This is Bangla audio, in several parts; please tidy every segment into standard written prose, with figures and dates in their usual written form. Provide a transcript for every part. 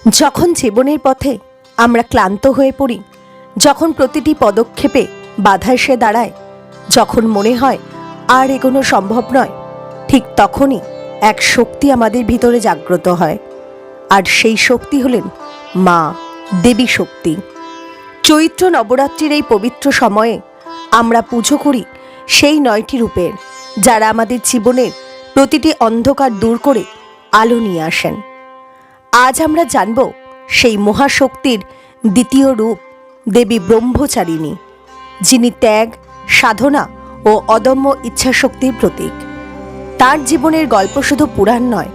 যখন জীবনের পথে আমরা ক্লান্ত হয়ে পড়ি, যখন প্রতিটি পদক্ষেপে বাধা এসে দাঁড়ায়, যখন মনে হয় আর এগোনো সম্ভব নয়, ঠিক তখনই এক শক্তি আমাদের ভিতরে জাগ্রত হয়। আর সেই শক্তি হলেন মা, দেবী শক্তি। চৈত্র নবরাত্রির এই পবিত্র সময়ে আমরা পুজো করি সেই 9টি রূপের, যারা আমাদের জীবনের প্রতিটি অন্ধকার দূর করে আলো নিয়ে আসেন। আজ আমরা জানব সেই মহাশক্তির দ্বিতীয় রূপ, দেবী ব্রহ্মচারিণী, যিনি ত্যাগ, সাধনা ও অদম্য ইচ্ছাশক্তির প্রতীক। তার জীবনের গল্প শুধু পুরাণ নয়,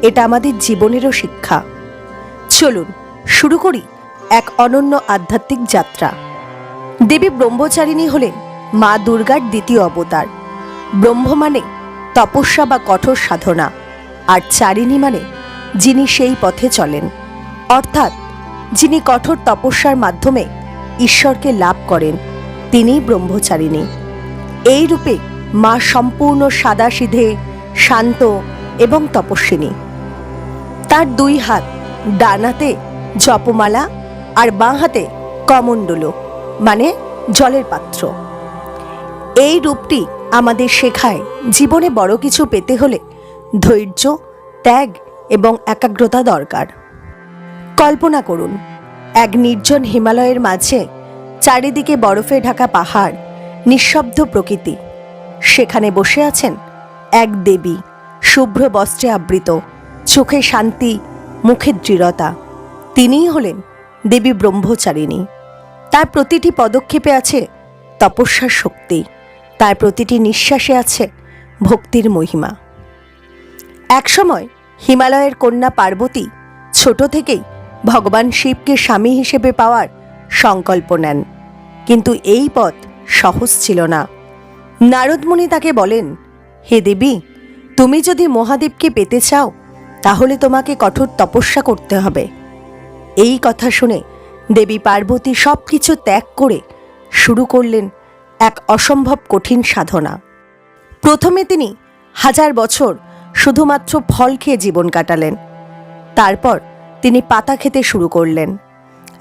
এটা আমাদের জীবনেরও শিক্ষা। চলুন শুরু করি এক অনন্য আধ্যাত্মিক যাত্রা। দেবী ব্রহ্মচারিণী হলেন মা দুর্গার দ্বিতীয় অবতার। ব্রহ্ম মানে তপস্যা বা কঠোর সাধনা, আর চারিণী মানে যিনি সেই পথে চলেন, অর্থাৎ যিনি কঠোর তপস্যার মাধ্যমে ঈশ্বরকে লাভ করেন, তিনিই ব্রহ্মচারিণী। এই রূপে মা সম্পূর্ণ সাদাসিধে, শান্ত এবং তপস্বিনী। তার দুই হাত, ডান হাতে জপমালা আর বাঁ হাতে কমণ্ডলু মানে জলের পাত্র। এই রূপটি আমাদের শেখায় জীবনে বড় কিছু পেতে হলে ধৈর্য, ত্যাগ এবং একাগ্রতা দরকার। কল্পনা করুন, এক নির্জন হিমালয়ের মাঝে, চারিদিকে বরফে ঢাকা পাহাড়, নিঃশব্দ প্রকৃতি। সেখানে বসে আছেন এক দেবী, শুভ্র বস্ত্রে আবৃত, চোখে শান্তি, মুখে দৃঢ়তা। তিনিই হলেন দেবী ব্রহ্মচারিণী। তার প্রতিটি পদক্ষেপে আছে তপস্যার শক্তি, তার প্রতিটি নিঃশ্বাসে আছে ভক্তির মহিমা। একসময় হিমালয়ের কন্যা পার্বতী ছোট থেকেই ভগবান শিবকে স্বামী হিসেবে পাওয়ার সংকল্প নেন, কিন্তু এই পথ সহজ ছিল না। নারদ মুনি তাকে বলেন, হে দেবী, তুমি যদি মহাদেবকে পেতে চাও তাহলে তোমাকে কঠোর তপস্যা করতে হবে। এই কথা শুনে দেবী পার্বতী সব কিছু ত্যাগ করে শুরু করলেন এক অসম্ভব কঠিন সাধনা। প্রথমে তিনি 1000 বছর শুধুমাত্র ফল খেয়ে জীবন কাটালেন। তারপর তিনি পাতা খেতে শুরু করলেন,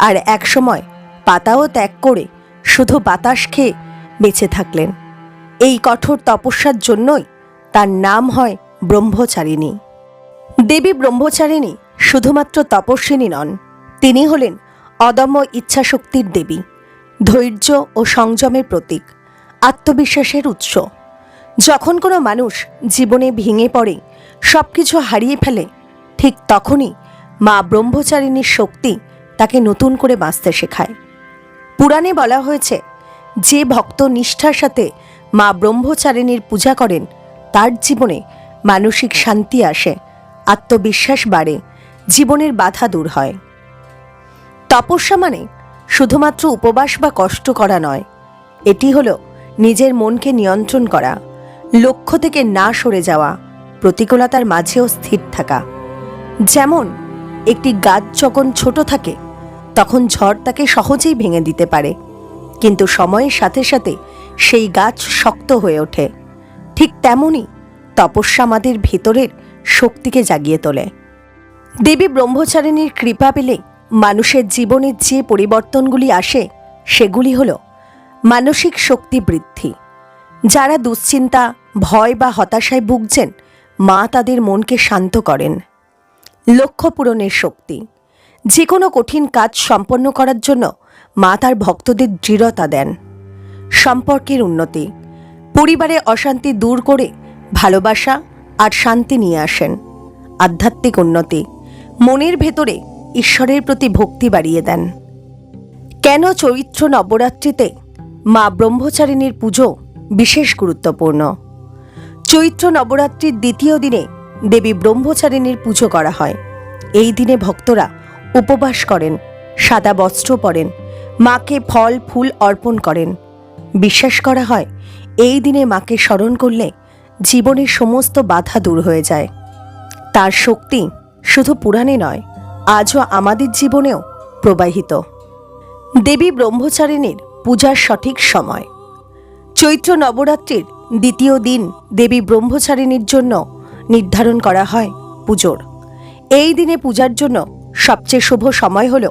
আর একসময় পাতাও ত্যাগ করে শুধু বাতাস খেয়ে বেঁচে থাকলেন। এই কঠোর তপস্যার জন্যই তার নাম হয় ব্রহ্মচারিণী। দেবী ব্রহ্মচারিণী শুধুমাত্র তপস্বিনী নন, তিনি হলেন অদম্য ইচ্ছাশক্তির দেবী, ধৈর্য ও সংযমের প্রতীক, আত্মবিশ্বাসের উৎস। যখন কোনো মানুষ জীবনে ভেঙে পড়ে, সব কিছু হারিয়ে ফেলে, ঠিক তখনই মা ব্রহ্মচারিণীর শক্তি তাকে নতুন করে বাঁচতে শেখায়। পুরাণে বলা হয়েছে, যে ভক্ত নিষ্ঠার সাথে মা ব্রহ্মচারিণীর পূজা করেন, তার জীবনে মানসিক শান্তি আসে, আত্মবিশ্বাস বাড়ে, জীবনের বাধা দূর হয়। তপস্যা মানে শুধুমাত্র উপবাস বা কষ্ট করা নয়, এটি হলো নিজের মনকে নিয়ন্ত্রণ করা, লক্ষ্য থেকে না সরে যাওয়া, প্রতিকূলতার মাঝেও স্থির থাকা। যেমন একটি গাছ যখন ছোট থাকে তখন ঝড় তাকে সহজেই ভেঙে দিতে পারে, কিন্তু সময়ের সাথে সাথে সেই গাছ শক্ত হয়ে ওঠে। ঠিক তেমনই তপস্যা আমাদের ভেতরের শক্তিকে জাগিয়ে তোলে। দেবী ব্রহ্মচারিণীর কৃপা পেলে মানুষের জীবনে যে পরিবর্তনগুলি আসে, সেগুলি হলো মানসিক শক্তি বৃদ্ধি। যারা দুশ্চিন্তা, ভয় বা হতাশায় ভুগছেন, মা তাদের মনকে শান্ত করেন। লক্ষ্য পূরণের শক্তি, যে কোনো কঠিন কাজ সম্পন্ন করার জন্য মা তার ভক্তদের দৃঢ়তা দেন। সম্পর্কের উন্নতি, পরিবারে অশান্তি দূর করে ভালোবাসা আর শান্তি নিয়ে আসেন। আধ্যাত্মিক উন্নতি, মনের ভেতরে ঈশ্বরের প্রতি ভক্তি বাড়িয়ে দেন। কেন চৈত্র নবরাত্রিতে মা ব্রহ্মচারিণীর পুজো বিশেষ গুরুত্বপূর্ণ? চৈত্র নবরাত্রির দ্বিতীয় দিনে দেবী ব্রহ্মচারিণীর পুজো করা হয়। এই দিনে ভক্তরা উপবাস করেন, সাদা বস্ত্র পরেন, মাকে ফল ফুল অর্পণ করেন। বিশ্বাস করা হয়, এই দিনে মাকে স্মরণ করলে জীবনের সমস্ত বাধা দূর হয়ে যায়। তার শক্তি শুধু পুরাণে নয়, আজও আমাদের জীবনেও প্রবাহিত। দেবী ব্রহ্মচারিণীর পূজার সঠিক সময়। চৈত্র নবরাত্রির দ্বিতীয় দিন দেবী ব্রহ্মচারিণীর জন্য নির্ধারণ করা হয় পুজোর। এই দিনে পূজার জন্য সবচেয়ে শুভ সময় হল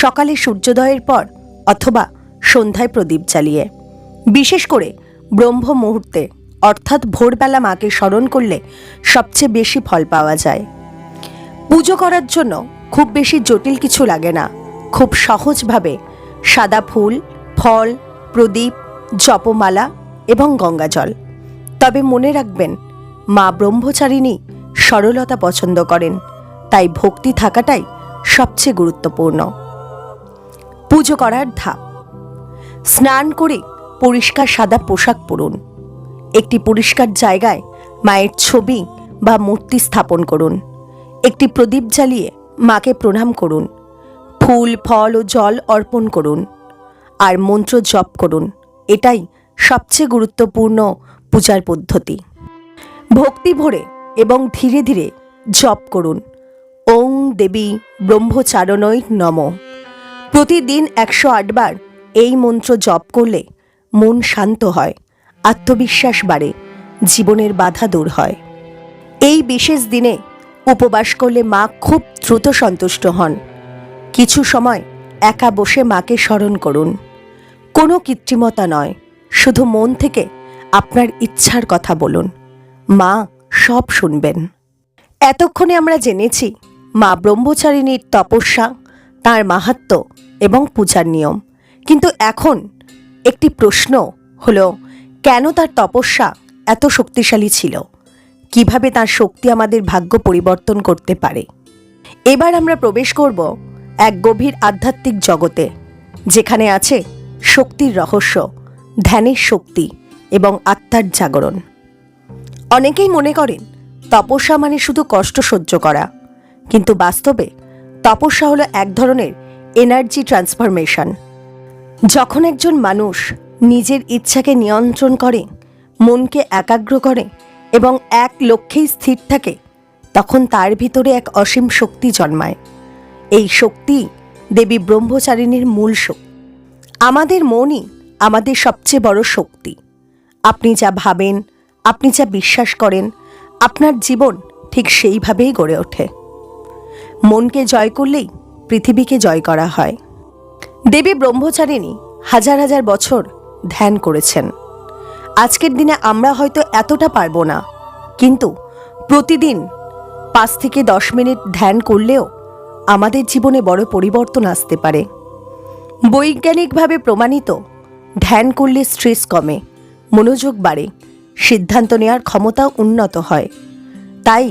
সকালে সূর্যোদয়ের পর অথবা সন্ধ্যায় প্রদীপ জ্বালিয়ে। বিশেষ করে ব্রহ্ম মুহূর্তে অর্থাৎ ভোরবেলা মাকে স্মরণ করলে সবচেয়ে বেশি ফল পাওয়া যায়। পুজো করার জন্য খুব বেশি জটিল কিছু লাগে না। খুব সহজভাবে সাদা ফুল, ফল, প্রদীপ, জপমালা এবং গঙ্গাজল। তবে মনে রাখবেন, মা ব্রহ্মচারিণী সরলতা পছন্দ করেন, তাই ভক্তি থাকাটাই সবচেয়ে গুরুত্বপূর্ণ। পুজো করার ধাপ: স্নান করে পরিষ্কার সাদা পোশাক পরুন। একটি পরিষ্কার জায়গায় মায়ের ছবি বা মূর্তি স্থাপন করুন। একটি প্রদীপ জ্বালিয়ে মাকে প্রণাম করুন। ফুল, ফল ও জল অর্পণ করুন আর মন্ত্র জপ করুন। এটাই সবচেয়ে গুরুত্বপূর্ণ পূজার পদ্ধতি। ভক্তি ভরে এবং ধীরে ধীরে জপ করুন ওং দেবী ব্রহ্মচারিণৈ নমঃ। প্রতিদিন 108 বার এই মন্ত্র জপ করলে মন শান্ত হয়, আত্মবিশ্বাস বাড়ে, জীবনের বাধা দূর হয়। এই বিশেষ দিনে উপবাস করলে মা খুব দ্রুত সন্তুষ্ট হন। কিছু সময় একা বসে মাকে স্মরণ করুন। কোনো কৃত্রিমতা নয়, শুধু মন থেকে আপনার ইচ্ছার কথা বলুন। মা সব শুনবেন। এতক্ষণে আমরা জেনেছি মা ব্রহ্মচারিণীর তপস্যা, তার মাহাত্ম্য এবং পূজার নিয়ম। কিন্তু এখন একটি প্রশ্ন হলো, কেন তার তপস্যা এত শক্তিশালী ছিল? কিভাবে তার শক্তি আমাদের ভাগ্য পরিবর্তন করতে পারে? এবার আমরা প্রবেশ করব এক গভীর আধ্যাত্মিক জগতে, যেখানে আছে শক্তির রহস্য, ধ্যানের শক্তি এবং আত্মার জাগরণ। অনেকেই মনে করেন তপস্যা মানে শুধু কষ্ট সহ্য করা, কিন্তু বাস্তবে তপস্যা হলো এক ধরনের এনার্জি ট্রান্সফরমেশন। যখন একজন মানুষ নিজের ইচ্ছাকে নিয়ন্ত্রণ করে, মনকে একাগ্র করে এবং এক লক্ষ্যেই স্থির থাকে, তখন তার ভিতরে এক অসীম শক্তি জন্মায়। এই শক্তি দেবী ব্রহ্মচারিণীর মূল শক্তি। আমাদের মনই আমাদের সবচেয়ে বড় শক্তি। আপনি যা ভাবেন, আপনি যা বিশ্বাস করেন, আপনার জীবন ঠিক সেইভাবেই গড়ে ওঠে। মনকে জয় করলেই পৃথিবীকে জয় করা হয়। দেবী ব্রহ্মচারিণী হাজার হাজার বছর ধ্যান করেছেন। আজকের দিনে আমরা হয়তো এতটা পারবো না, কিন্তু প্রতিদিন 5 থেকে 10 মিনিট ধ্যান করলেও আমাদের জীবনে বড় পরিবর্তন আসতে পারে। বৈজ্ঞানিকভাবে প্রমাণিত, ধ্যান করলে স্ট্রেস কমে, মনোযোগ বাড়ে, সিদ্ধান্ত নেওয়ার ক্ষমতাও উন্নত হয়। তাই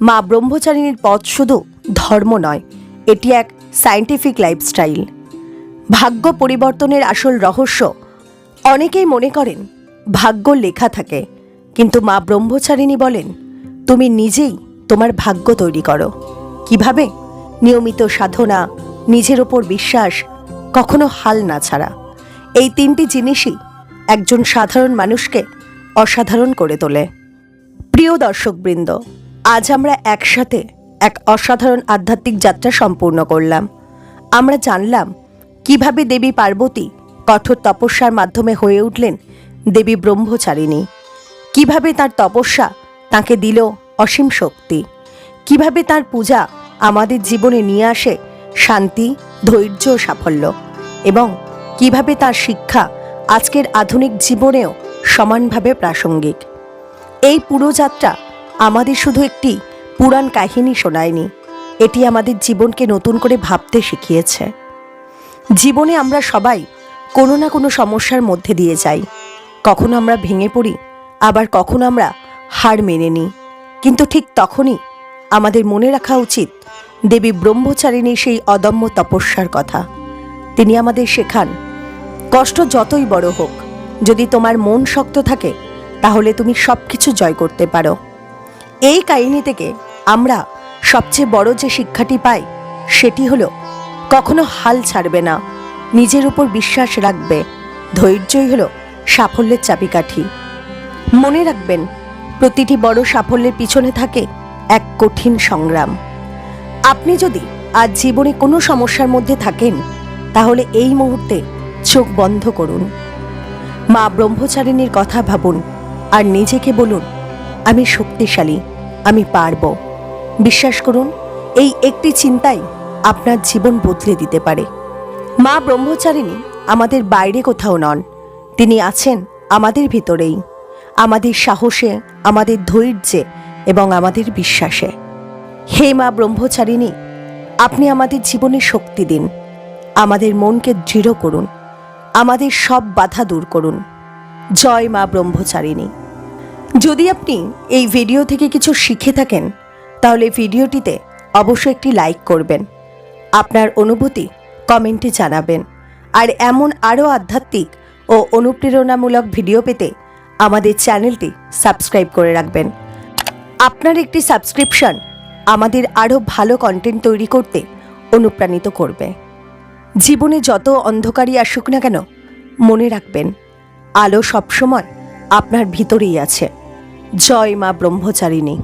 মা ব্রহ্মচারিণীর পথ শুধু ধর্ম নয়, এটি এক সায়েন্টিফিক লাইফস্টাইল। ভাগ্য পরিবর্তনের আসল রহস্য: অনেকেই মনে করেন ভাগ্য লেখা থাকে, কিন্তু মা ব্রহ্মচারিণী বলেন, তুমি নিজেই তোমার ভাগ্য তৈরি করো। কিভাবে? নিয়মিত সাধনা, নিজের ওপর বিশ্বাস, কখনো হাল না ছাড়া। এই 3টি জিনিসই একজন সাধারণ মানুষকে অসাধারণ করে তোলে। প্রিয় দর্শকবৃন্দ, আজ আমরা একসাথে এক অসাধারণ আধ্যাত্মিক যাত্রা সম্পূর্ণ করলাম। আমরা জানলাম কিভাবে দেবী পার্বতী কঠোর তপস্যার মাধ্যমে হয়ে উঠলেন দেবী ব্রহ্মচারিণী, কিভাবে তার তপস্যা তাকে দিল অসীম শক্তি, কিভাবে তার পূজা আমাদের জীবনে নিয়ে আসে শান্তি, ধৈর্য ও সাফল্য, এবং কিভাবে তার শিক্ষা আজকের আধুনিক জীবনেও সমানভাবে প্রাসঙ্গিক। এই পুরো যাত্রা আমাদের শুধু একটি পুরাণ কাহিনী শোনায়নি, এটি আমাদের জীবনকে নতুন করে ভাবতে শিখিয়েছে। জীবনে আমরা সবাই কোনো না কোনো সমস্যার মধ্যে দিয়ে যাই। কখনো আমরা ভেঙে পড়ি, আবার কখনো আমরা হার মেনে নিই। কিন্তু ঠিক তখনই আমাদের মনে রাখা উচিত দেবী ব্রহ্মচারিণীর সেই অদম্য তপস্যার কথা। তিনি আমাদের শেখান, কষ্ট যতই বড় হোক, যদি তোমার মন শক্ত থাকে, তাহলে তুমি সব কিছু জয় করতে পারো। এই কাহিনী থেকে আমরা সবচেয়ে বড় যে শিক্ষাটি পাই, সেটি হলো কখনো হাল ছাড়বে না, নিজের উপর বিশ্বাস রাখবে। ধৈর্যই হলো সাফল্যের চাবিকাঠি। মনে রাখবেন, প্রতিটি বড় সাফল্যের পিছনে থাকে এক কঠিন সংগ্রাম। আপনি যদি আজ জীবনে কোনো সমস্যার মধ্যে থাকেন, তাহলে এই মুহূর্তে চোখ বন্ধ করুন, মা ব্রহ্মচারিণীর কথা ভাবুন আর নিজেকে বলুন, আমি শক্তিশালী, আমি পারব। বিশ্বাস করুন, এই একটি চিন্তাই আপনার জীবন বদলে দিতে পারে। মা ব্রহ্মচারিণী আমাদের বাইরে কোথাও নন, তিনি আছেন আমাদের ভিতরেই, আমাদের সাহসে, আমাদের ধৈর্যে এবং আমাদের বিশ্বাসে। হে মা ব্রহ্মচারিণী, আপনি আমাদের জীবনে শক্তি দিন, আমাদের মনকে দৃঢ় করুন, আমাদের সব বাধা দূর করুন। জয় মা ব্রহ্মচারিণী। যদি আপনি এই ভিডিও থেকে কিছু শিখে থাকেন তাহলে ভিডিওটিতে অবশ্যই একটি লাইক করবেন, আপনার অনুভূতি কমেন্টে জানাবেন, আর এমন আরও আধ্যাত্মিক ও অনুপ্রেরণামূলক ভিডিও পেতে আমাদের চ্যানেলটি সাবস্ক্রাইব করে রাখবেন। আপনার একটি সাবস্ক্রিপশন আমাদের আরও ভালো কন্টেন্ট তৈরি করতে অনুপ্রাণিত করবে। জীবনে যত অন্ধকারই আসুক না কেন, মনে রাখবেন আলো সবসময় আপনার ভিতরেই আছে। জয় মা ব্রহ্মচারিণী।